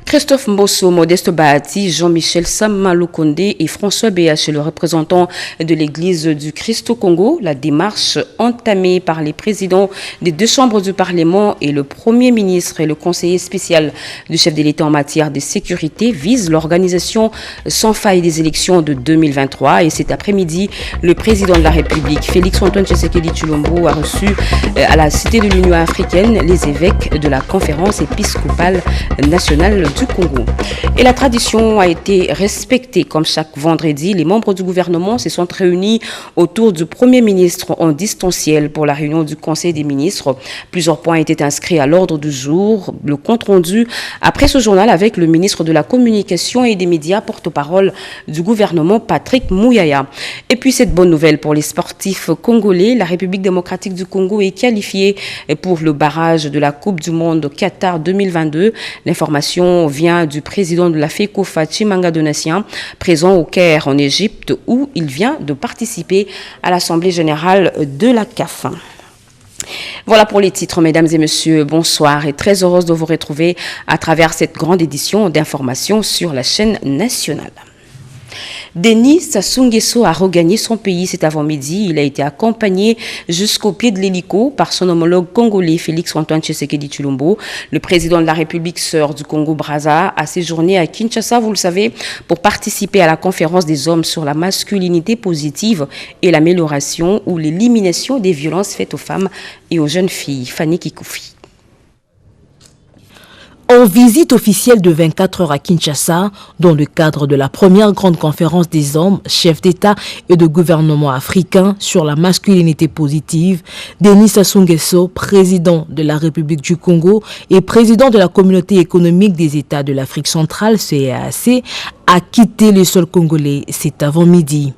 Christophe Mbosso, Modeste Bahati, Jean-Michel Samaloukonde et François BH, le représentant de l'Église du Christ au Congo. La démarche entamée par les présidents des deux chambres du Parlement et le Premier ministre et le conseiller spécial du chef de l'État en matière de sécurité vise l'organisation sans faille des élections de 2023. Et cet après-midi, le président de la République, Félix-Antoine Tshisekedi Tshilombo, a reçu à la Cité de l'Union africaine les évêques de la conférence épiscopale nationale du Congo. Et la tradition a été respectée. Comme chaque vendredi, les membres du gouvernement se sont réunis autour du Premier ministre en distanciel pour la réunion du Conseil des ministres. Plusieurs points étaient inscrits à l'ordre du jour. Le compte rendu après ce journal avec le ministre de la Communication et des Médias, porte-parole du gouvernement, Patrick Mouyaya. Et puis cette bonne nouvelle pour les sportifs congolais, la République démocratique du Congo est qualifiée pour le barrage de la Coupe du Monde Qatar 2022. L'information vient du président de la FECOFA, Tshimanga Donatien, présent au Caire en Égypte, où il vient de participer à l'Assemblée générale de la CAF. Voilà pour les titres, mesdames et messieurs. Bonsoir et très heureuse de vous retrouver à travers cette grande édition d'information sur la chaîne nationale. Denis Sassou Nguesso a regagné son pays cet avant-midi. Il a été accompagné jusqu'au pied de l'hélico par son homologue congolais Félix-Antoine Tshisekedi Tshilombo. Le président de la République sœur du Congo-Brazza a séjourné à Kinshasa, vous le savez, pour participer à la conférence des hommes sur la masculinité positive et l'amélioration ou l'élimination des violences faites aux femmes et aux jeunes filles. Fanny Kikoufi. En visite officielle de 24 heures à Kinshasa, dans le cadre de la première grande conférence des hommes, chefs d'État et de gouvernement africains sur la masculinité positive, Denis Sassou Nguesso, président de la République du Congo et président de la Communauté économique des États de l'Afrique centrale, CEEAC, a quitté le sol congolais cet avant-midi.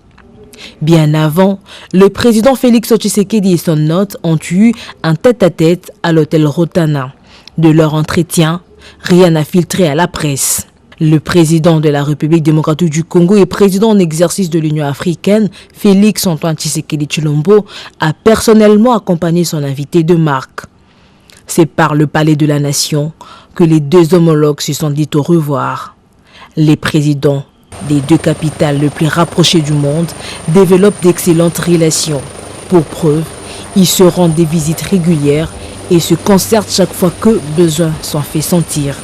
Bien avant, le président Félix Tshisekedi et son hôte ont eu un tête-à-tête à l'hôtel Rotana. De leur entretien, rien n'a filtré à la presse. Le président de la République démocratique du Congo et président en exercice de l'Union africaine, Félix-Antoine Tshisekedi Tshilombo, a personnellement accompagné son invité de marque. C'est par le palais de la Nation que les deux homologues se sont dit au revoir. Les présidents des deux capitales les plus rapprochées du monde développent d'excellentes relations. Pour preuve, ils se rendent des visites régulières et se concertent chaque fois que besoin s'en fait sentir.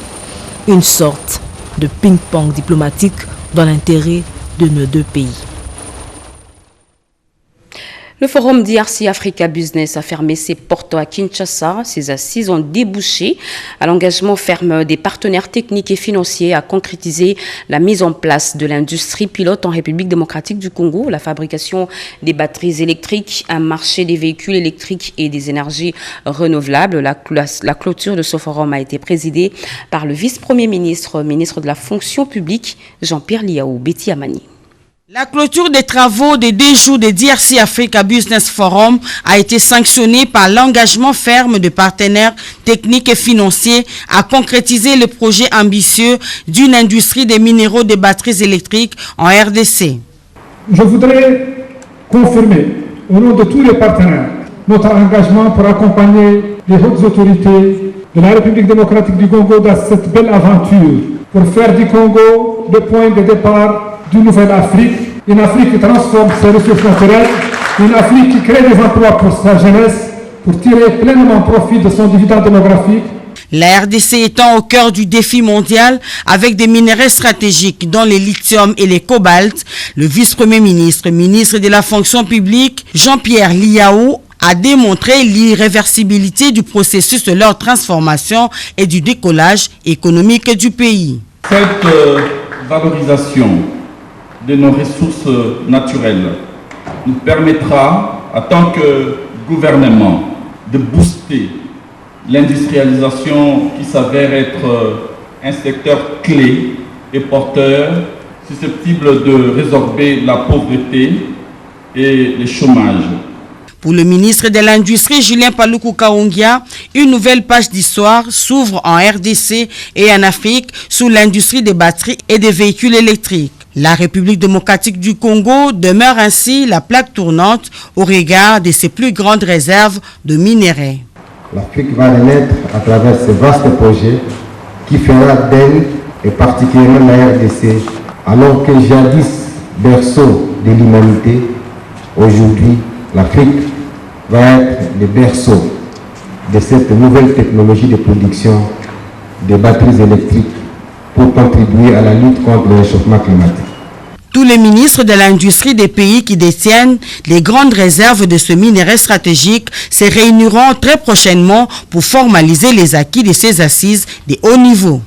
Une sorte de ping-pong diplomatique dans l'intérêt de nos deux pays. Le forum DRC Africa Business a fermé ses portes à Kinshasa. Ses assises ont débouché à l'engagement ferme des partenaires techniques et financiers à concrétiser la mise en place de l'industrie pilote en République démocratique du Congo, la fabrication des batteries électriques, un marché des véhicules électriques et des énergies renouvelables. La clôture de ce forum a été présidée par le vice-premier ministre, ministre de la fonction publique, Jean-Pierre Liaou. Betty Amani. La clôture des travaux des 2 jours de DRC Africa Business Forum a été sanctionnée par l'engagement ferme de partenaires techniques et financiers à concrétiser le projet ambitieux d'une industrie des minéraux de batteries électriques en RDC. Je voudrais confirmer au nom de tous les partenaires notre engagement pour accompagner les hautes autorités de la République démocratique du Congo dans cette belle aventure pour faire du Congo le point de départ d'une nouvelle Afrique, une Afrique qui transforme ses ressources naturelles, une Afrique qui crée des emplois pour sa jeunesse, pour tirer pleinement profit de son dividende démographique. La RDC étant au cœur du défi mondial avec des minerais stratégiques dont les lithium et les cobalt, le vice-premier ministre, ministre de la fonction publique, Jean-Pierre Liaou, a démontré l'irréversibilité du processus de leur transformation et du décollage économique du pays. Cette valorisation de nos ressources naturelles nous permettra, en tant que gouvernement, de booster l'industrialisation qui s'avère être un secteur clé et porteur, susceptible de résorber la pauvreté et le chômage. Pour le ministre de l'Industrie, Julien Paluku Kaongia, une nouvelle page d'histoire s'ouvre en RDC et en Afrique sous l'industrie des batteries et des véhicules électriques. La République démocratique du Congo demeure ainsi la plaque tournante au regard de ses plus grandes réserves de minerais. L'Afrique va renaître à travers ce vaste projet qui fera d'elle et particulièrement la RDC, alors que jadis berceau de l'humanité, aujourd'hui l'Afrique va être le berceau de cette nouvelle technologie de production des batteries électriques pour contribuer à la lutte contre le réchauffement climatique. Tous les ministres de l'industrie des pays qui détiennent les grandes réserves de ce minerai stratégique se réuniront très prochainement pour formaliser les acquis de ces assises de haut niveau.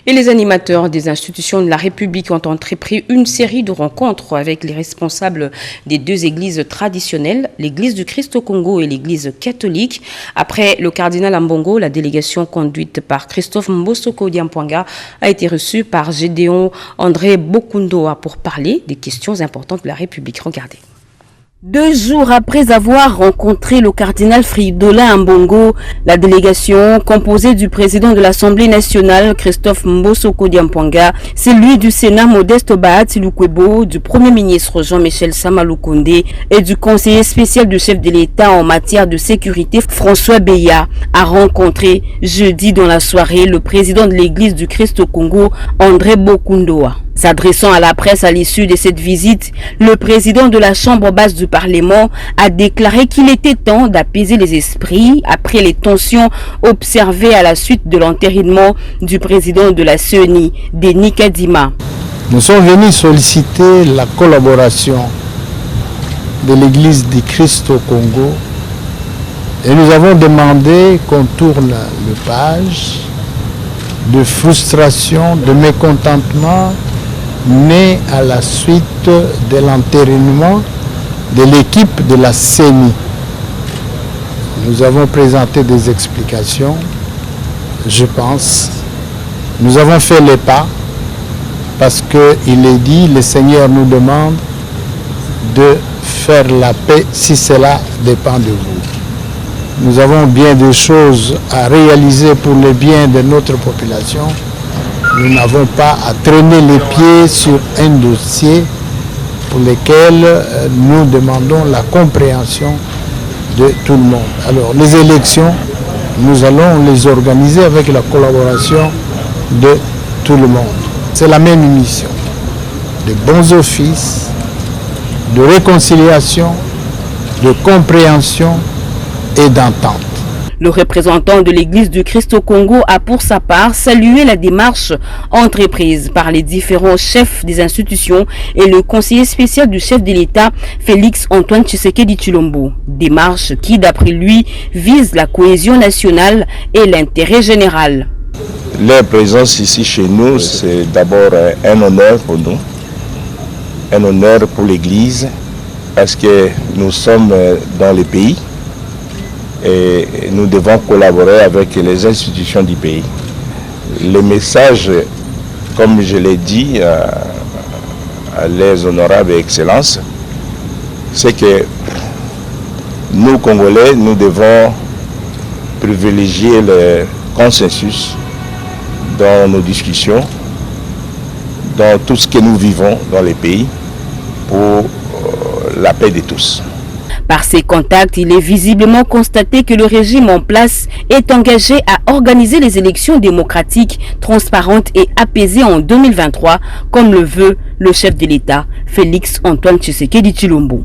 Et les animateurs des institutions de la République ont entrepris une série de rencontres avec les responsables des deux églises traditionnelles, l'église du Christ au Congo et l'église catholique. Après le cardinal Ambongo, la délégation conduite par Christophe Mbosoko Diampouanga a été reçue par Gédéon André Bokundoa pour parler des questions importantes de la République. Regardez. 2 jours après avoir rencontré le cardinal Fridolin Ambongo, la délégation composée du président de l'Assemblée nationale Christophe Mbosoko Diampouanga, celui du Sénat Modeste Bahati Lukwebo, du Premier ministre Jean-Michel Sama Lukonde et du conseiller spécial du chef de l'État en matière de sécurité François Beya a rencontré jeudi dans la soirée le président de l'église du Christ au Congo, André Bokundoa. S'adressant à la presse à l'issue de cette visite, le président de la Chambre basse du Parlement a déclaré qu'il était temps d'apaiser les esprits après les tensions observées à la suite de l'entérinement du président de la CENI, Denis Kadima. Nous sommes venus solliciter la collaboration de l'Église du Christ au Congo et nous avons demandé qu'on tourne le page de frustration, de mécontentement né à la suite de l'entérinement de l'équipe de la CENI. Nous avons présenté des explications, je pense. Nous avons fait les pas parce qu'il est dit, le Seigneur nous demande de faire la paix si cela dépend de vous. Nous avons bien des choses à réaliser pour le bien de notre population. Nous n'avons pas à traîner les pieds sur un dossier pour lequel nous demandons la compréhension de tout le monde. Alors, les élections, nous allons les organiser avec la collaboration de tout le monde. C'est la même mission, de bons offices, de réconciliation, de compréhension et d'entente. Le représentant de l'église du Christ au Congo a pour sa part salué la démarche entreprise par les différents chefs des institutions et le conseiller spécial du chef de l'État, Félix Antoine Tshisekedi Tshilombo. Démarche qui, d'après lui, vise la cohésion nationale et l'intérêt général. Leur présence ici chez nous, c'est d'abord un honneur pour nous, un honneur pour l'église, parce que nous sommes dans le pays. Et nous devons collaborer avec les institutions du pays. Le message, comme je l'ai dit à les honorables excellences, c'est que nous, Congolais, nous devons privilégier le consensus dans nos discussions, dans tout ce que nous vivons dans les pays, pour la paix de tous. Par ces contacts, il est visiblement constaté que le régime en place est engagé à organiser les élections démocratiques, transparentes et apaisées en 2023, comme le veut le chef de l'État, Félix Antoine Tshisekedi Tshilombo.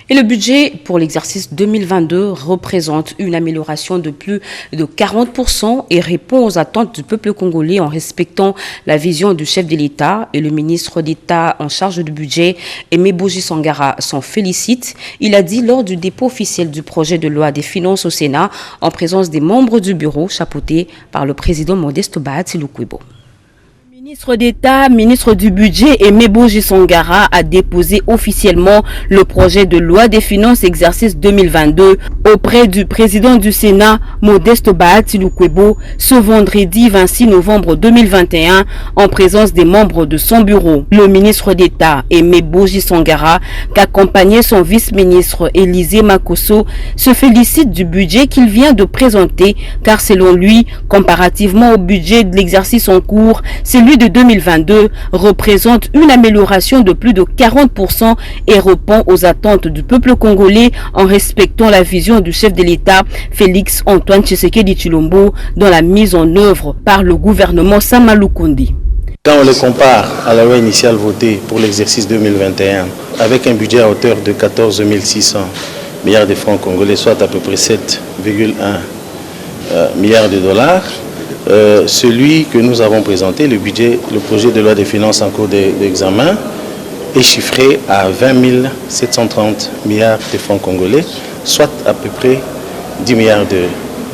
Et le budget pour l'exercice 2022 représente une amélioration de plus de 40% et répond aux attentes du peuple congolais en respectant la vision du chef de l'État. Et le ministre d'État en charge du budget, Aimé Boji Sangara, s'en félicite. Il a dit lors du dépôt officiel du projet de loi des finances au Sénat en présence des membres du bureau chapeauté par le président Modeste Bahati Lukwebo. Ministre d'État, ministre du Budget Aimé Boji Sangara a déposé officiellement le projet de loi des finances exercice 2022 auprès du président du Sénat Modeste Bahati Lukwebo ce vendredi 26 novembre 2021 en présence des membres de son bureau. Le ministre d'État Aimé Boji Sangara, qu'accompagnait son vice-ministre Élisée Makosso, se félicite du budget qu'il vient de présenter car selon lui, comparativement au budget de l'exercice en cours, celui celui de 2022 représente une amélioration de plus de 40% et répond aux attentes du peuple congolais en respectant la vision du chef de l'État Félix Antoine Tshisekedi Tshilombo dans la mise en œuvre par le gouvernement Sama Lukonde. Quand on le compare à la loi initiale votée pour l'exercice 2021, avec un budget à hauteur de 14 600 milliards de francs congolais, soit à peu près 7,1 milliards de dollars, celui que nous avons présenté, le projet de loi des finances en cours d'examen, est chiffré à 20 730 milliards de francs congolais, soit à peu près 10 milliards de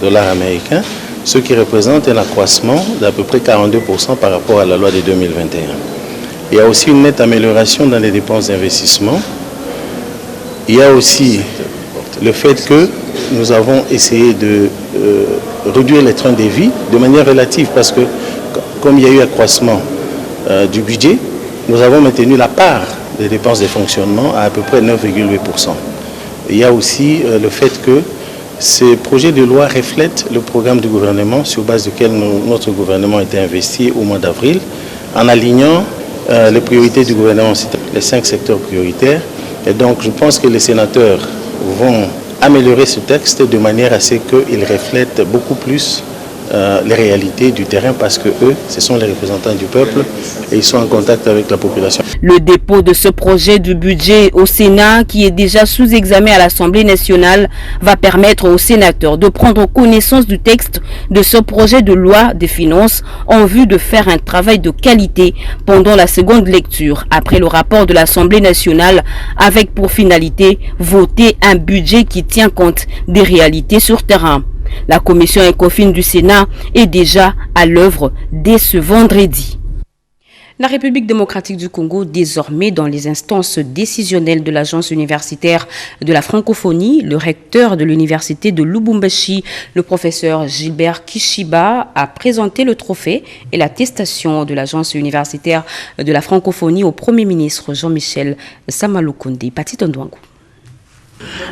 dollars américains, ce qui représente un accroissement d'à peu près 42% par rapport à la loi de 2021. Il y a aussi une nette amélioration dans les dépenses d'investissement. Il y a aussi le fait que nous avons essayé de réduire les trains de vie de manière relative, parce que comme il y a eu accroissement du budget, nous avons maintenu la part des dépenses de fonctionnement à peu près 9,8%. Il y a aussi le fait que ces projets de loi reflètent le programme du gouvernement sur base duquel notre gouvernement a été investi au mois d'avril, en alignant les priorités du gouvernement, les 5 secteurs prioritaires. Et donc je pense que les sénateurs vont améliorer ce texte de manière à ce qu'il reflète beaucoup plus les réalités du terrain, parce que eux, ce sont les représentants du peuple et ils sont en contact avec la population. Le dépôt de ce projet du budget au Sénat, qui est déjà sous examen à l'Assemblée nationale, va permettre aux sénateurs de prendre connaissance du texte de ce projet de loi des finances en vue de faire un travail de qualité pendant la seconde lecture, après le rapport de l'Assemblée nationale, avec pour finalité voter un budget qui tient compte des réalités sur terrain. La commission ECOFIN du Sénat est déjà à l'œuvre dès ce vendredi. La République démocratique du Congo, désormais dans les instances décisionnelles de l'Agence universitaire de la francophonie, le recteur de l'université de Lubumbashi, le professeur Gilbert Kishiba, a présenté le trophée et l'attestation de l'Agence universitaire de la francophonie au Premier ministre Jean-Michel Sama Lukonde. Petit Ndouangou.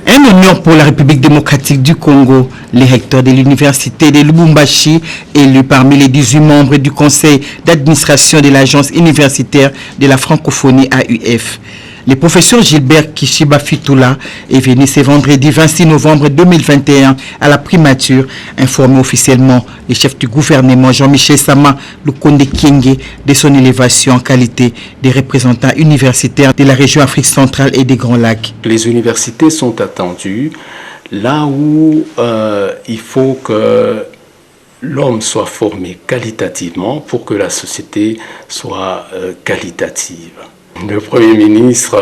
Un honneur pour la République démocratique du Congo. Les recteurs de l'université de Lubumbashi, élus parmi les 18 membres du conseil d'administration de l'agence universitaire de la francophonie AUF. Le professeur Gilbert Kishiba Fitula est venu ce vendredi 26 novembre 2021 à la primature informer officiellement le chef du gouvernement Jean-Michel Sama Lukonde Kyenge de son élévation en qualité de représentant universitaire de la région Afrique centrale et des Grands Lacs. Les universités sont attendues là où il faut que l'homme soit formé qualitativement pour que la société soit qualitative. Le Premier ministre,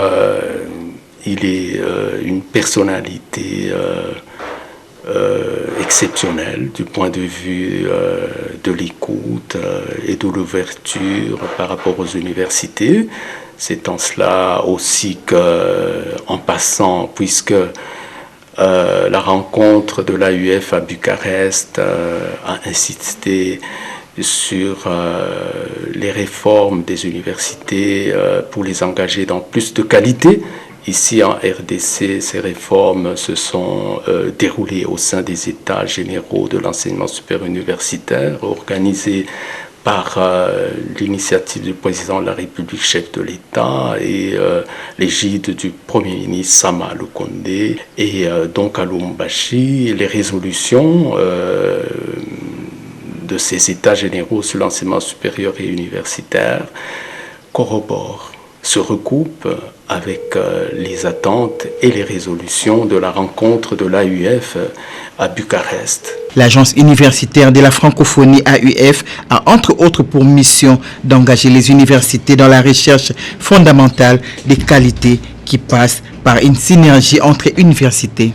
il est une personnalité exceptionnelle du point de vue de l'écoute et de l'ouverture par rapport aux universités. C'est en cela aussi qu'en passant, puisque la rencontre de l'AUF à Bucarest a insisté sur les réformes des universités pour les engager dans plus de qualité. Ici en RDC, ces réformes se sont déroulées au sein des États généraux de l'enseignement supérieur universitaire, organisés par l'initiative du président de la République, chef de l'État, et l'égide du Premier ministre Sama Lukonde. Et donc à Lubumbashi, les résolutions de ces états généraux sur l'enseignement supérieur et universitaire corroborent, se recoupent avec les attentes et les résolutions de la rencontre de l'AUF à Bucarest. L'agence universitaire de la francophonie AUF a entre autres pour mission d'engager les universités dans la recherche fondamentale des qualités qui passe par une synergie entre universités.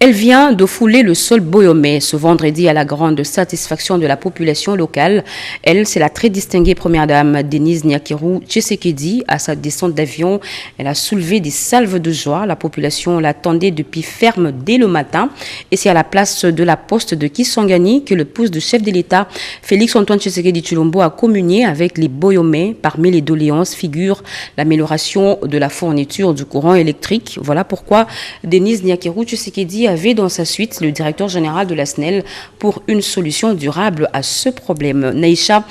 Elle vient de fouler le sol Boyomé ce vendredi à la grande satisfaction de la population locale. Elle, c'est la très distinguée première dame Denise Nyakeru Tshisekedi. À sa descente d'avion, elle a soulevé des salves de joie. La population l'attendait depuis ferme dès le matin. Et c'est à la place de la poste de Kisangani que le pouce du chef de l'État, Félix Antoine Tshisekedi Tshilombo, a communié avec les Boyomé. Parmi les doléances figure l'amélioration de la fourniture du courant électrique. Voilà pourquoi Denise Nyakeru Tshisekedi avait dans sa suite le directeur général de la SNEL pour une solution durable à ce problème. Naïcha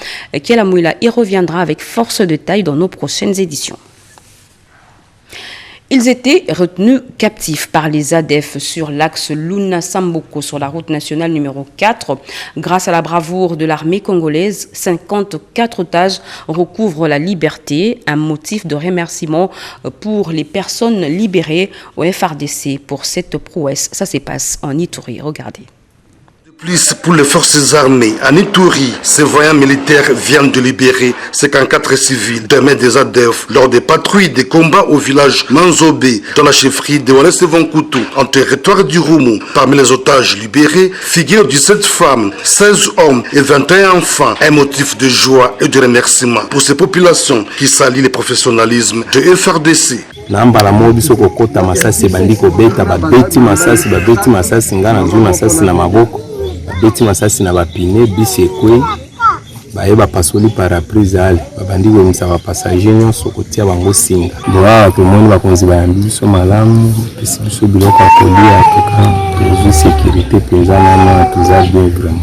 Kelamouila y reviendra avec force de taille dans nos prochaines éditions. Ils étaient retenus captifs par les ADF sur l'axe Luna-Samboko sur la route nationale numéro 4. Grâce à la bravoure de l'armée congolaise, 54 otages recouvrent la liberté, un motif de remerciement pour les personnes libérées au FRDC pour cette prouesse. Ça se passe en Ituri. Regardez. Plus pour les forces armées, en Ituri, ces voyants militaires viennent de libérer 54 civils de main des ADF lors des patrouilles des combats au village Manzobé, dans la chefferie de Walese-Vonkutu, en territoire du Roumou. Parmi les otages libérés figurent 17 femmes, 16 hommes et 21 enfants. Un motif de joie et de remerciement pour ces populations qui salient le professionnalisme de FRDC. Nambala mobiso kokota masasi bandiko beta babeti masasi ngana nzu masasi na maboko babeti masasi na bapine bisekwe baye bapasoli paraprise ale babandiko misa bapasager nyonso kotia bango singa boa tomoni bakonzi bayambi biso malamu pesi biso biloko akolia toka sécurité pezana na tuza bien vraiment.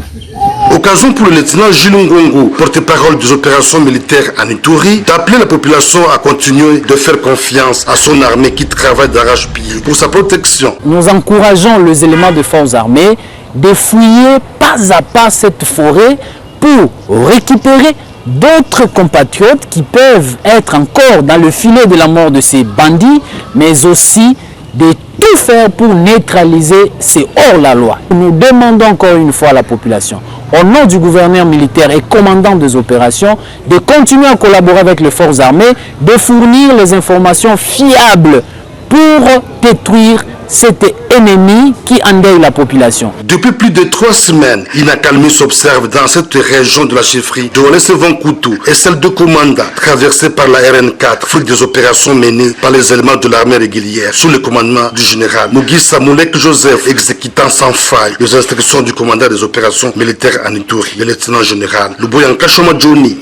Occasion pour le lieutenant Gilles Ngongo, porte-parole des opérations militaires en Ituri, d'appeler la population à continuer de faire confiance à son armée qui travaille d'arrache-pied pour sa protection. Nous encourageons les éléments de forces armées de fouiller pas à pas cette forêt pour récupérer d'autres compatriotes qui peuvent être encore dans le filet de la mort de ces bandits, mais aussi de tout faire pour neutraliser ces hors-la-loi. Nous demandons encore une fois à la population, au nom du gouverneur militaire et commandant des opérations, de continuer à collaborer avec les forces armées, de fournir les informations fiables pour détruire cet ennemi qui endeuille la population. Depuis plus de 3 semaines, une accalmie s'observe dans cette région de la chefferie de Walese-Vonkutu et celle de Komanda, traversée par la RN4, fruit des opérations menées par les éléments de l'armée régulière, sous le commandement du général Mugisa Moulek Joseph, exécutant sans faille les instructions du commandant des opérations militaires en Ituri, le lieutenant général Luboyanka Shoma Johnny.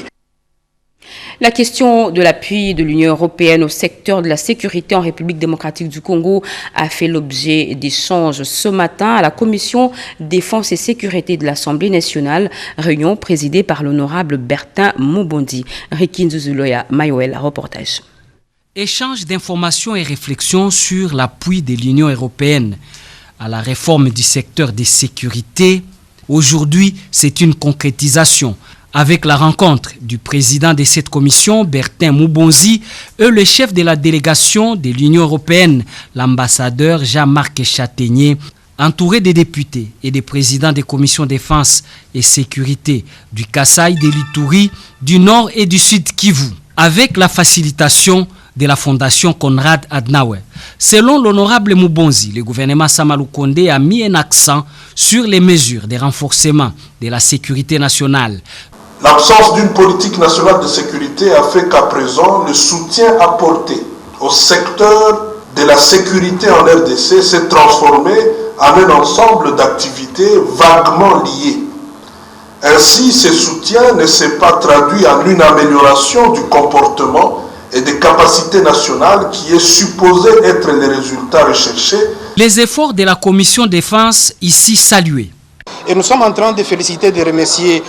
La question de l'appui de l'Union européenne au secteur de la sécurité en République démocratique du Congo a fait l'objet d'échanges ce matin à la Commission Défense et Sécurité de l'Assemblée nationale, réunion présidée par l'honorable Bertin Mubondi. Rikin Zuzuloya Mayoel, reportage. Échange d'informations et réflexions sur l'appui de l'Union européenne à la réforme du secteur des sécurités. Aujourd'hui, c'est une concrétisation. Avec la rencontre du président de cette commission, Bertin Mubonzi, et le chef de la délégation de l'Union européenne, l'ambassadeur Jean-Marc Châtaignier, entouré des députés et des présidents des commissions défense et sécurité du Kasaï, de l'Ituri, du Nord et du Sud Kivu, avec la facilitation de la fondation Konrad Adenauer. Selon l'honorable Mubonzi, le gouvernement Sama Lukonde a mis un accent sur les mesures de renforcement de la sécurité nationale. L'absence d'une politique nationale de sécurité a fait qu'à présent, le soutien apporté au secteur de la sécurité en RDC s'est transformé en un ensemble d'activités vaguement liées. Ainsi, ce soutien ne s'est pas traduit en une amélioration du comportement et des capacités nationales qui est supposé être les résultats recherchés. Les efforts de la Commission défense ici salués. Et nous sommes en train de féliciter et de remercier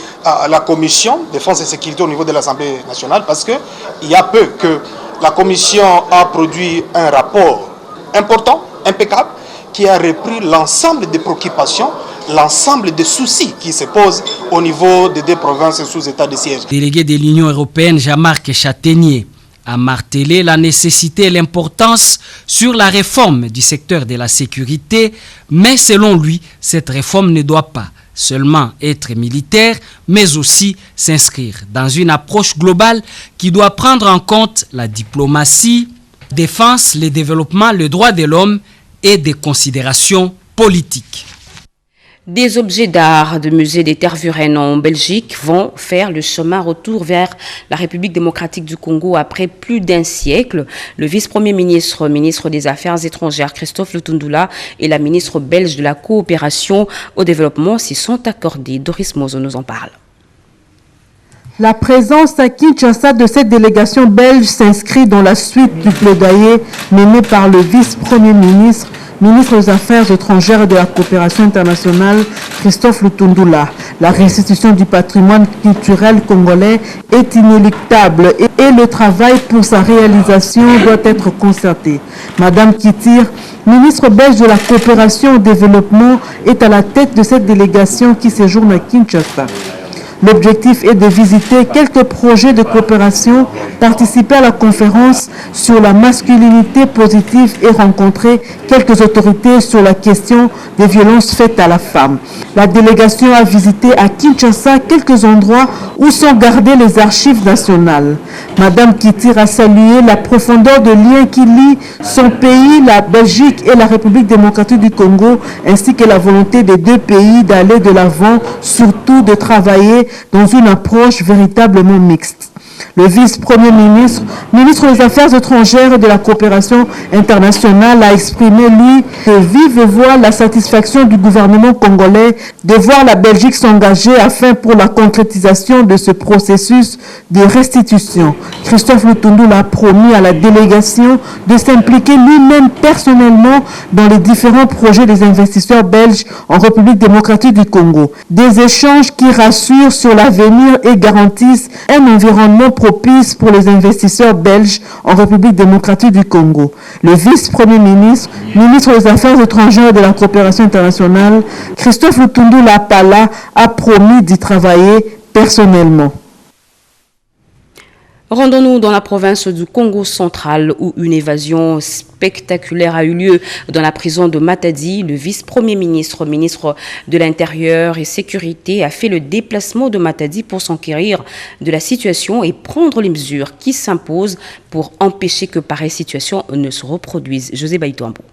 la Commission Défense et Sécurité au niveau de l'Assemblée nationale parce qu'il y a peu que la Commission a produit un rapport important, impeccable, qui a repris l'ensemble des préoccupations, l'ensemble des soucis qui se posent au niveau des 2 provinces sous état de siège. Délégué de l'Union européenne Jean-Marc Châtaignier a martelé la nécessité et l'importance sur la réforme du secteur de la sécurité, mais selon lui, cette réforme ne doit pas seulement être militaire, mais aussi s'inscrire dans une approche globale qui doit prendre en compte la diplomatie, défense, le développement, le droit de l'homme et des considérations politiques. Des objets d'art de musée des Tervuren en Belgique vont faire le chemin retour vers la République démocratique du Congo après plus d'1 siècle. Le vice-premier ministre, ministre des Affaires étrangères Christophe Lutundula et la ministre belge de la coopération au développement s'y sont accordés. Doris Mozo nous en parle. La présence à Kinshasa de cette délégation belge s'inscrit dans la suite du plaidoyer mené par le vice-premier ministre ministre des Affaires étrangères et de la coopération internationale, Christophe Lutundula. La restitution du patrimoine culturel congolais est inéluctable et le travail pour sa réalisation doit être concerté. Madame Kitir, ministre belge de la coopération au développement, est à la tête de cette délégation qui séjourne à Kinshasa. L'objectif est de visiter quelques projets de coopération, participer à la conférence sur la masculinité positive et rencontrer quelques autorités sur la question des violences faites à la femme. La délégation a visité à Kinshasa quelques endroits où sont gardées les archives nationales. Madame Kitir a salué la profondeur de lien qui lie son pays, la Belgique et la République démocratique du Congo, ainsi que la volonté des deux pays d'aller de l'avant, surtout de travailler dans une approche véritablement mixte. Le vice-premier ministre, ministre des Affaires étrangères et de la coopération internationale, a exprimé, lui, de vive voix la satisfaction du gouvernement congolais de voir la Belgique s'engager afin pour la concrétisation de ce processus de restitution. Christophe Lutundula a promis à la délégation de s'impliquer lui-même personnellement dans les différents projets des investisseurs belges en République démocratique du Congo. Des échanges qui rassurent sur l'avenir et garantissent un environnement propice pour les investisseurs belges en République démocratique du Congo. Le vice-premier ministre, ministre des Affaires étrangères et de la coopération internationale, Christophe Lutundula Pala, a promis d'y travailler personnellement. Rendons-nous dans la province du Congo central où une évasion spectaculaire a eu lieu dans la prison de Matadi. Le vice-premier ministre, ministre de l'Intérieur et Sécurité, a fait le déplacement de Matadi pour s'enquérir de la situation et prendre les mesures qui s'imposent pour empêcher que pareille situation ne se reproduise. José Baïtoambo.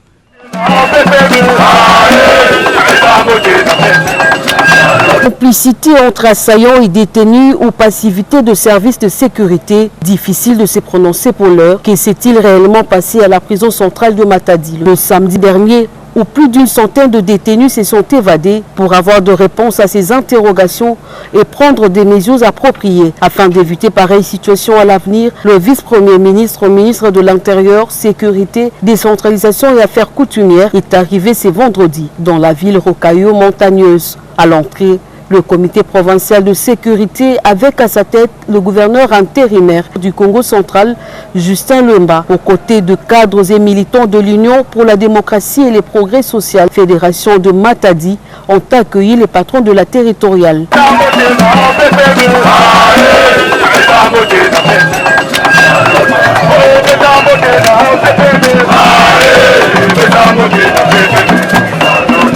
Complicité entre assaillants et détenus ou passivité de services de sécurité, difficile de se prononcer pour l'heure. Que s'est-il réellement passé à la prison centrale de Matadi le samedi dernier, où plus d'une centaine de détenus se sont évadés pour avoir de réponses à ces interrogations et prendre des mesures appropriées afin d'éviter pareille situation à l'avenir? Le vice-premier ministre, ministre de l'Intérieur, Sécurité, Décentralisation et Affaires coutumières est arrivé ce vendredi dans la ville rocailleux-montagneuse. À l'entrée, le comité provincial de sécurité avec à sa tête le gouverneur intérimaire du Congo central, Justin Lemba, aux côtés de cadres et militants de l'Union pour la démocratie et les progrès sociaux, Fédération de Matadi, ont accueilli les patrons de la territoriale.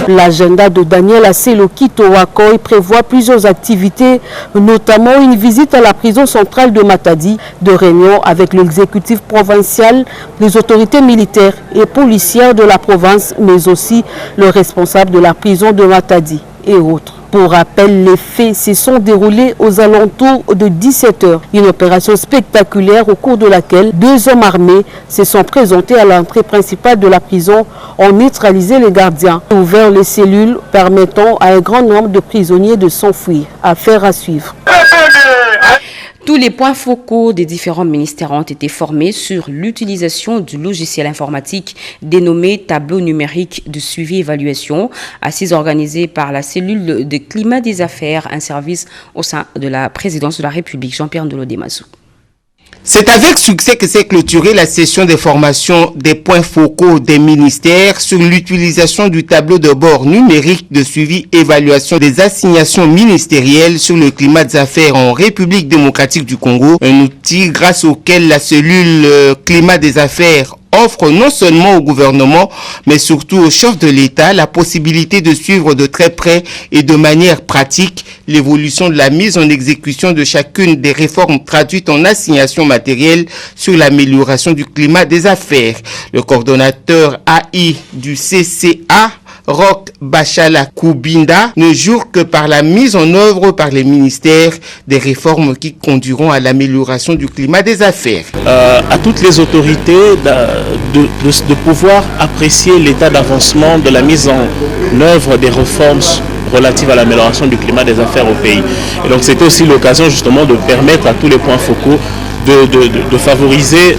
L'agenda de Daniel Asseloki Towakoy prévoit plusieurs activités, notamment une visite à la prison centrale de Matadi, de réunions avec l'exécutif provincial, les autorités militaires et policières de la province, mais aussi le responsable de la prison de Matadi et autres. Pour rappel, les faits se sont déroulés aux alentours de 17h. Une opération spectaculaire au cours de laquelle 2 hommes armés se sont présentés à l'entrée principale de la prison, ont neutralisé les gardiens et ouvert les cellules permettant à un grand nombre de prisonniers de s'enfuir. Affaire à suivre. Tous les points focaux des différents ministères ont été formés sur l'utilisation du logiciel informatique dénommé tableau numérique de suivi et évaluation, assise organisée par la cellule de climat des affaires, un service au sein de la présidence de la République. Jean-Pierre Ndolo-Demazou. C'est avec succès que s'est clôturée la session de formation des points focaux des ministères sur l'utilisation du tableau de bord numérique de suivi et évaluation des assignations ministérielles sur le climat des affaires en République démocratique du Congo, un outil grâce auquel la cellule climat des affaires offre non seulement au gouvernement, mais surtout aux chefs de l'État la possibilité de suivre de très près et de manière pratique l'évolution de la mise en exécution de chacune des réformes traduites en assignation matérielle sur l'amélioration du climat des affaires. Le coordonnateur AI du CCA, Roch Bachala Koubinda, ne jure que par la mise en œuvre par les ministères des réformes qui conduiront à l'amélioration du climat des affaires. À toutes les autorités de pouvoir apprécier l'état d'avancement de la mise en œuvre des réformes relatives à l'amélioration du climat des affaires au pays. Et donc c'était aussi l'occasion justement de permettre à tous les points focaux de favoriser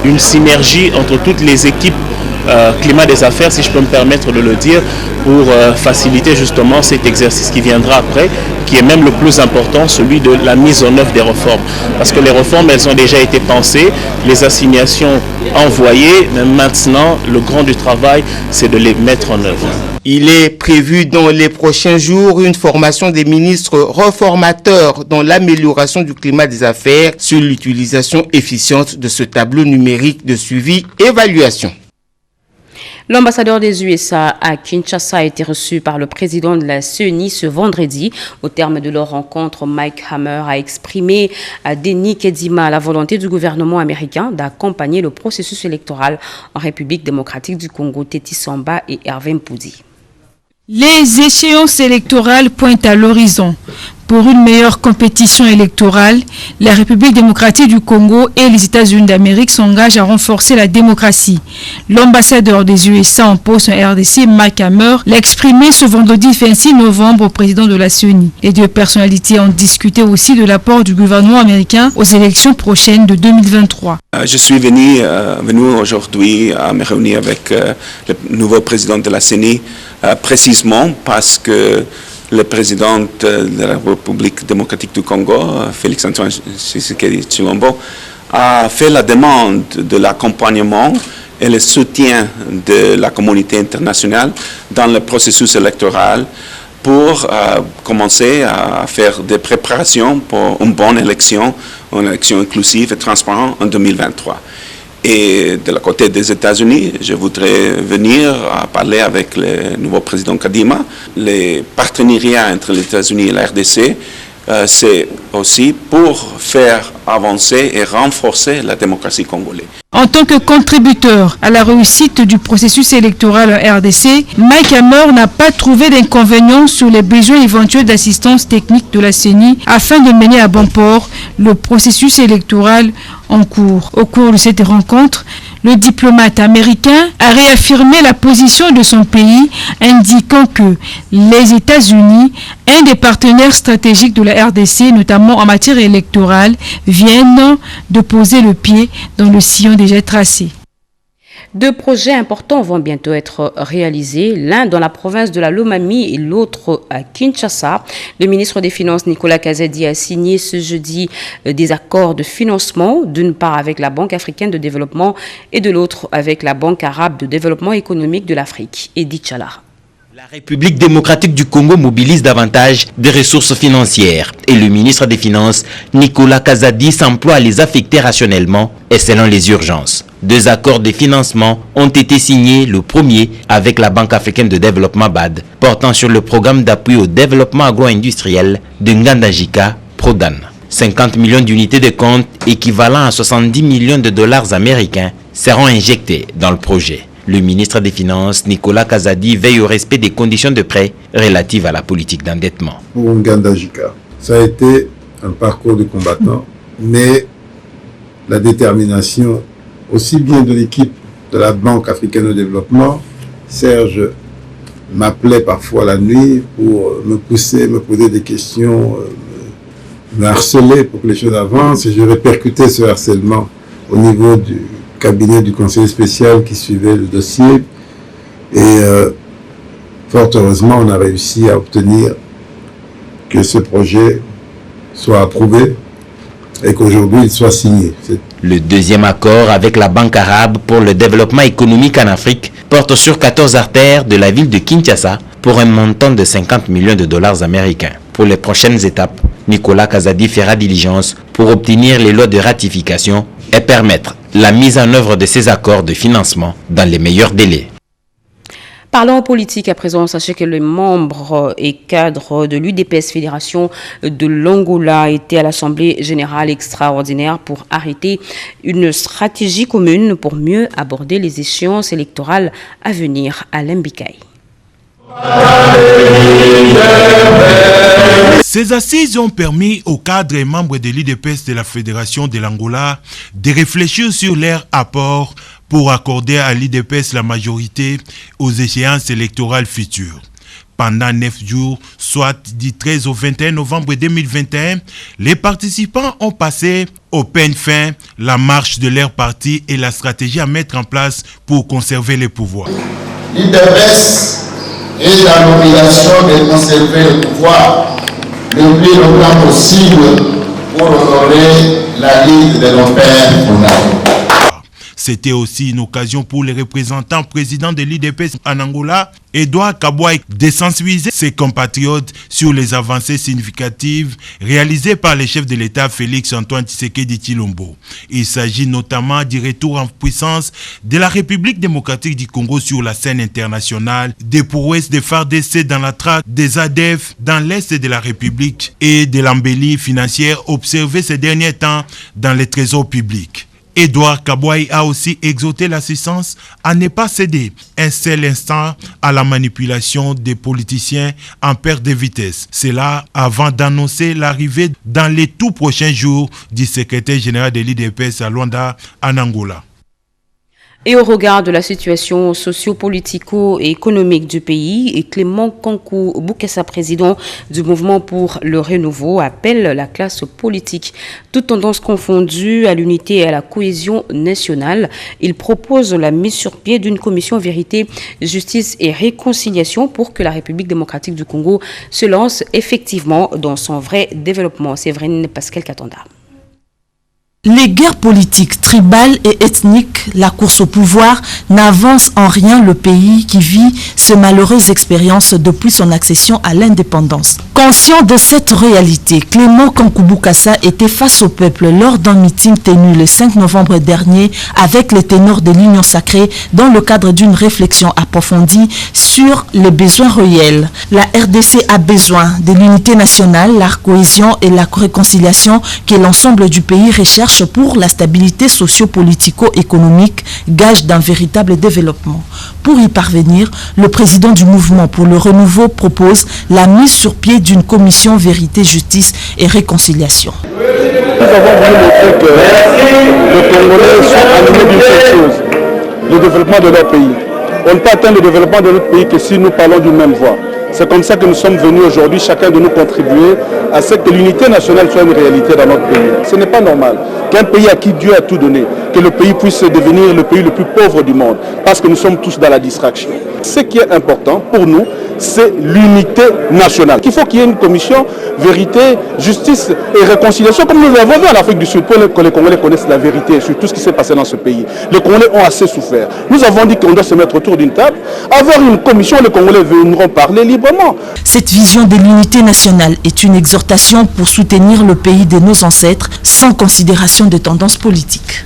une synergie entre toutes les équipes climat des affaires, si je peux me permettre de le dire, pour faciliter justement cet exercice qui viendra après, qui est même le plus important, celui de la mise en œuvre des réformes. Parce que les réformes, elles ont déjà été pensées, les assignations envoyées, mais maintenant, le grand du travail, c'est de les mettre en œuvre. Il est prévu dans les prochains jours une formation des ministres reformateurs dans l'amélioration du climat des affaires sur l'utilisation efficiente de ce tableau numérique de suivi-évaluation. L'ambassadeur des USA à Kinshasa a été reçu par le président de la CENI ce vendredi. Au terme de leur rencontre, Mike Hammer a exprimé à Denis Kedima la volonté du gouvernement américain d'accompagner le processus électoral en République démocratique du Congo, Teti Samba et Hervé Mpoudi. Les échéances électorales pointent à l'horizon. Pour une meilleure compétition électorale, la République démocratique du Congo et les États-Unis d'Amérique s'engagent à renforcer la démocratie. L'ambassadeur des USA en poste en RDC, Mike Hammer, l'a exprimé ce vendredi 26 novembre au président de la CENI. Les deux personnalités ont discuté aussi de l'apport du gouvernement américain aux élections prochaines de 2023. Je suis venu aujourd'hui à me réunir avec le nouveau président de la CENI, précisément parce que le président de la République démocratique du Congo, Félix-Antoine Tshisekedi Tshilombo, a fait la demande de l'accompagnement et le soutien de la communauté internationale dans le processus électoral pour commencer à faire des préparations pour une bonne élection, une élection inclusive et transparente en 2023. Et de la côté des États-Unis, je voudrais venir à parler avec le nouveau président Kadima. Les partenariats entre les États-Unis et la RDC, c'est aussi pour faire avancer et renforcer la démocratie congolaise. En tant que contributeur à la réussite du processus électoral en RDC, Mike Hammer n'a pas trouvé d'inconvénients sur les besoins éventuels d'assistance technique de la CENI afin de mener à bon port le processus électoral en cours. Au cours de cette rencontre, le diplomate américain a réaffirmé la position de son pays, indiquant que les États-Unis, un des partenaires stratégiques de la RDC, notamment en matière électorale, viennent de poser le pied dans le sillon déjà tracé. Deux projets importants vont bientôt être réalisés, l'un dans la province de la Lomami et l'autre à Kinshasa. Le ministre des Finances Nicolas Kazadi a signé ce jeudi des accords de financement, d'une part avec la Banque africaine de développement et de l'autre avec la Banque arabe de développement économique de l'Afrique, Edith Chala. La République démocratique du Congo mobilise davantage des ressources financières et le ministre des Finances, Nicolas Kazadi, s'emploie à les affecter rationnellement et selon les urgences. Deux accords de financement ont été signés, le premier avec la Banque africaine de développement BAD, portant sur le programme d'appui au développement agro-industriel de Ngandajika, Prodan. 50 millions d'unités de compte équivalent à 70 millions de dollars américains seront injectés dans le projet. Le ministre des Finances, Nicolas Kazadi, veille au respect des conditions de prêt relatives à la politique d'endettement. Pour Ngandajika, ça a été un parcours de combattant, mais la détermination aussi bien de l'équipe de la Banque africaine de développement, Serge m'appelait parfois la nuit pour me pousser, me poser des questions, me harceler pour que les choses avancent, et je répercutais ce harcèlement au niveau du cabinet du conseiller spécial qui suivait le dossier, et fort heureusement on a réussi à obtenir que ce projet soit approuvé et qu'aujourd'hui il soit signé. Le deuxième accord avec la Banque arabe pour le développement économique en Afrique porte sur 14 artères de la ville de Kinshasa pour un montant de 50 millions de dollars américains. Pour les prochaines étapes, Nicolas Kazadi fera diligence pour obtenir les lois de ratification et permettre la mise en œuvre de ces accords de financement dans les meilleurs délais. Parlons politique à présent. Sachez que les membres et cadres de l'UDPS Fédération de l'Angola étaient à l'Assemblée générale extraordinaire pour arrêter une stratégie commune pour mieux aborder les échéances électorales à venir à l'Mbikaï. Ces assises ont permis aux cadres et membres de l'UDPS de la Fédération de l'Angola de réfléchir sur leur apport pour accorder à l'UDPS la majorité aux échéances électorales futures. Pendant 9 jours, soit du 13 au 21 novembre 2021, les participants ont passé au peigne fin la marche de leur parti et la stratégie à mettre en place pour conserver les pouvoirs. L'UDPS est dans l'obligation de conserver le pouvoir le plus longtemps possible pour honorer la ligne de nos pères fondateurs. C'était aussi une occasion pour les représentants présidents de l'UDPS en Angola, Edouard Kabouaï, de sensibiliser ses compatriotes sur les avancées significatives réalisées par le chef de l'État Félix-Antoine Tshisekedi Tshilombo. Il s'agit notamment du retour en puissance de la République démocratique du Congo sur la scène internationale, des prouesses de FARDC dans la traque des ADF dans l'est de la République et de l'embellie financière observée ces derniers temps dans les trésors publics. Edouard Kabouaï a aussi exhorté l'assistance à ne pas céder un seul instant à la manipulation des politiciens en perte de vitesse. Cela avant d'annoncer l'arrivée dans les tout prochains jours du secrétaire général de l'UDPS à Luanda, en Angola. Et au regard de la situation socio-politico-économique du pays, Clément Kankou Boukassa, président du mouvement pour le renouveau, appelle la classe politique, toutes tendances confondues, à l'unité et à la cohésion nationale. Il propose la mise sur pied d'une commission vérité, justice et réconciliation pour que la République démocratique du Congo se lance effectivement dans son vrai développement. Séverine Pascal Katanda. Les guerres politiques, tribales et ethniques, la course au pouvoir n'avance en rien le pays qui vit ces maleureuses expériences depuis son accession à l'indépendance. Conscient de cette réalité, Clément Kankou Boukassa était face au peuple lors d'un meeting tenu le 5 novembre dernier avec les ténors de l'Union sacrée dans le cadre d'une réflexion approfondie sur les besoins réels. La RDC a besoin de l'unité nationale, la cohésion et la réconciliation que l'ensemble du pays recherche pour la stabilité socio-politico-économique, gage d'un véritable développement. Pour y parvenir, le président du mouvement pour le renouveau propose la mise sur pied d'une commission vérité, justice et réconciliation. Nous avons voulu montrer que les Congolais sont animés d'une seule chose, le développement de leur pays. On ne peut atteindre le développement de notre pays que si nous parlons d'une même voix. C'est comme ça que nous sommes venus aujourd'hui, chacun de nous contribuer à ce que l'unité nationale soit une réalité dans notre pays. Ce n'est pas normal qu'un pays à qui Dieu a tout donné, que le pays puisse devenir le pays le plus pauvre du monde, parce que nous sommes tous dans la distraction. Ce qui est important pour nous, c'est l'unité nationale. Il faut qu'il y ait une commission vérité, justice et réconciliation, comme nous l'avons vu en Afrique du Sud, pour que les Congolais connaissent la vérité sur tout ce qui s'est passé dans ce pays. Les Congolais ont assez souffert. Nous avons dit qu'on doit se mettre autour d'une table, avoir une commission, les Congolais viendront parler librement. Cette vision de l'unité nationale est une exhortation pour soutenir le pays de nos ancêtres, sans considération de tendances politiques.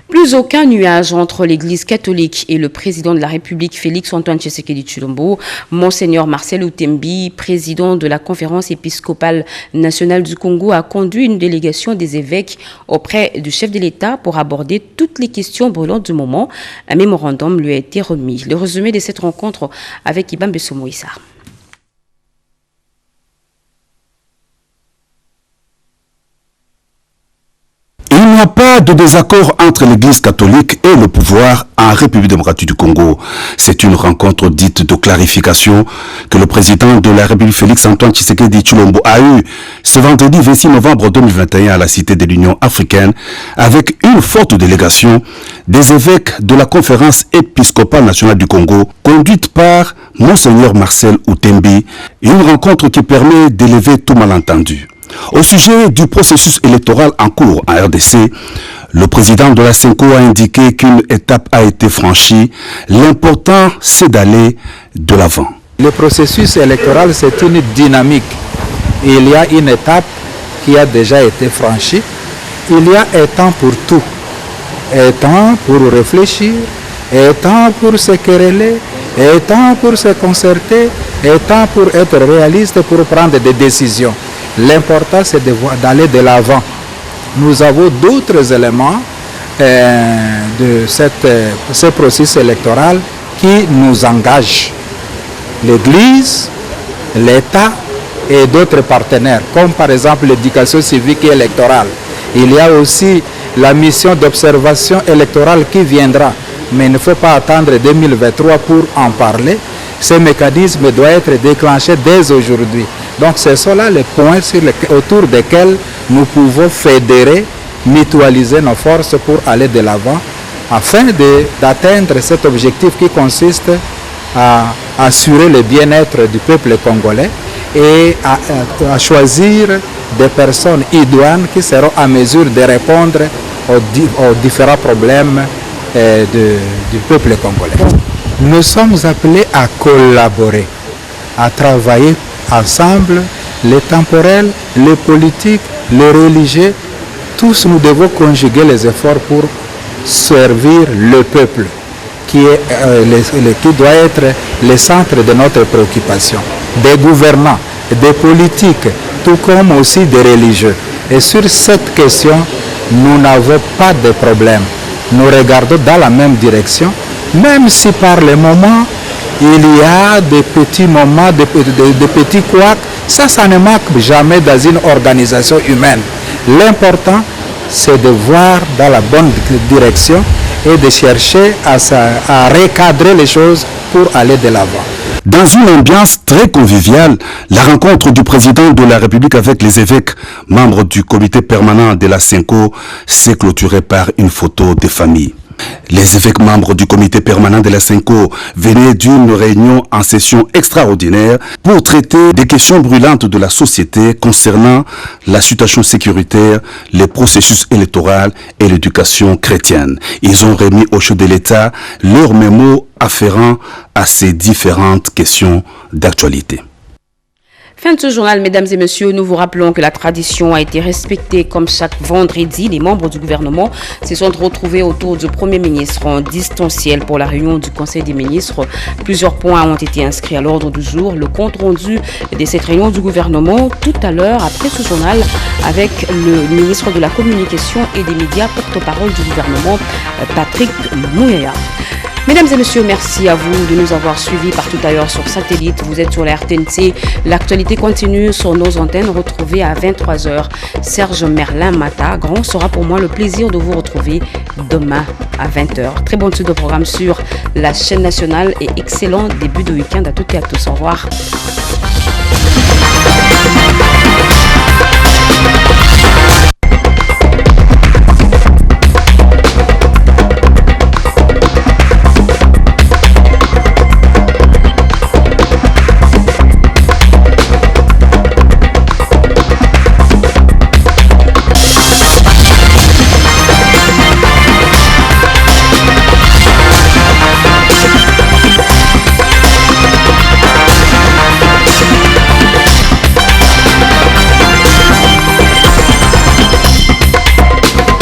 Plus aucun nuage entre l'Église catholique et le président de la République Félix-Antoine Tshisekedi Tshilombo. Monseigneur Marcel Outembi, président de la Conférence épiscopale nationale du Congo, a conduit une délégation des évêques auprès du chef de l'État pour aborder toutes les questions brûlantes du moment. Un mémorandum lui a été remis. Le résumé de cette rencontre avec Ibam Bessomoïsa. Il n'y a pas de désaccord entre l'Église catholique et le pouvoir en République démocratique du Congo. C'est une rencontre dite de clarification que le président de la République Félix-Antoine Tshisekedi Tshilombo a eu ce vendredi 26 novembre 2021 à la Cité de l'Union africaine avec une forte délégation des évêques de la Conférence épiscopale nationale du Congo conduite par Monseigneur Marcel Outembi. Une rencontre qui permet d'élever tout malentendu. Au sujet du processus électoral en cours en RDC, le président de la CENCO a indiqué qu'une étape a été franchie. L'important, c'est d'aller de l'avant. Le processus électoral, c'est une dynamique. Il y a une étape qui a déjà été franchie. Il y a un temps pour tout. Un temps pour réfléchir, un temps pour se quereller, un temps pour se concerter, un temps pour être réaliste, pour prendre des décisions. L'important, c'est d'aller de l'avant. Nous avons d'autres éléments de ce processus électoral qui nous engagent. L'Église, l'État et d'autres partenaires, comme par exemple l'éducation civique et électorale. Il y a aussi la mission d'observation électorale qui viendra, mais il ne faut pas attendre 2023 pour en parler. Ce mécanisme doit être déclenché dès aujourd'hui. Donc ce sont là les points autour desquels nous pouvons fédérer, mutualiser nos forces pour aller de l'avant afin d'atteindre cet objectif qui consiste à assurer le bien-être du peuple congolais et à choisir des personnes idoines qui seront à mesure de répondre aux différents problèmes du peuple congolais. Nous sommes appelés à collaborer, à travailler ensemble, les temporels, les politiques, les religieux. Tous nous devons conjuguer les efforts pour servir le peuple qui doit être le centre de notre préoccupation. Des gouvernants, des politiques, tout comme aussi des religieux. Et sur cette question, nous n'avons pas de problème. Nous regardons dans la même direction, même si par le moment, il y a des petits moments, des petits couacs. Ça ne manque jamais dans une organisation humaine. L'important, c'est de voir dans la bonne direction et de chercher à recadrer les choses pour aller de l'avant. Dans une ambiance très conviviale, la rencontre du président de la République avec les évêques, membres du comité permanent de la CENCO, s'est clôturée par une photo de famille. Les évêques membres du comité permanent de la CENCO venaient d'une réunion en session extraordinaire pour traiter des questions brûlantes de la société concernant la situation sécuritaire, les processus électoraux et l'éducation chrétienne. Ils ont remis au chef de l'État leurs mémos afférents à ces différentes questions d'actualité. Fin de ce journal, mesdames et messieurs, nous vous rappelons que la tradition a été respectée. Comme chaque vendredi, les membres du gouvernement se sont retrouvés autour du Premier ministre en distanciel pour la réunion du Conseil des ministres. Plusieurs points ont été inscrits à l'ordre du jour. Le compte rendu de cette réunion du gouvernement tout à l'heure après ce journal avec le ministre de la Communication et des Médias, porte-parole du gouvernement, Patrick Muyaya. Mesdames et messieurs, merci à vous de nous avoir suivis partout ailleurs sur satellite. Vous êtes sur la RTNC. L'actualité continue sur nos antennes. Retrouvez à 23h Serge Merlin Mata. Grand sera pour moi le plaisir de vous retrouver demain à 20h. Très bonne suite de programme sur la chaîne nationale et excellent début de week-end à toutes et à tous. Au revoir.